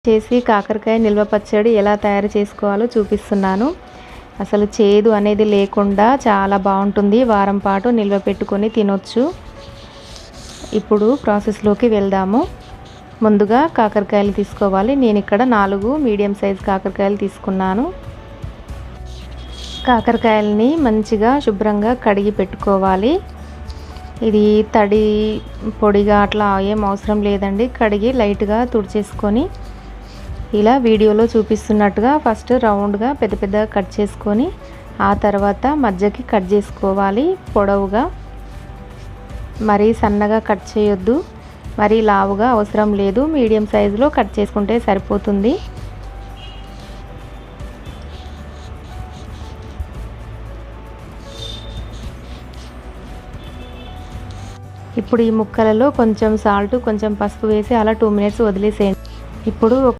చేసి కాకరకాయ నిల్వ పచ్చడి ఎలా తయారు చేసుకోవాలో చూపిస్తున్నాను. అసలు చేదు అనేది లేకుండా చాలా బాగుంటుంది. వారం పాటు నిల్వ పెట్టుకొని తినొచ్చు. ఇప్పుడు ప్రాసెస్లోకి వెళ్దాము. ముందుగా కాకరకాయలు తీసుకోవాలి. నేను ఇక్కడ 4 మీడియం సైజ్ కాకరకాయలు తీసుకున్నాను. కాకరకాయలని మంచిగా శుభ్రంగా కడిగి పెట్టుకోవాలి. ఇది తడి పొడిగా అట్లా ఏం అవసరం లేదండి. కడిగి లైట్గా తుడిచేసుకొని ఇలా వీడియోలో చూపిస్తున్నట్టుగా ఫస్ట్ రౌండ్గా పెద్ద పెద్దగా కట్ చేసుకొని ఆ తర్వాత మధ్యకి కట్ చేసుకోవాలి పొడవుగా. మరీ సన్నగా కట్ చేయొద్దు, మరీ లావుగా అవసరం లేదు. మీడియం సైజులో కట్ చేసుకుంటే సరిపోతుంది. ఇప్పుడు ఈ ముక్కలలో కొంచెం సాల్ట్, కొంచెం పసుపు వేసి అలా 2 మినిట్స్ వదిలేసేయండి. ఇప్పుడు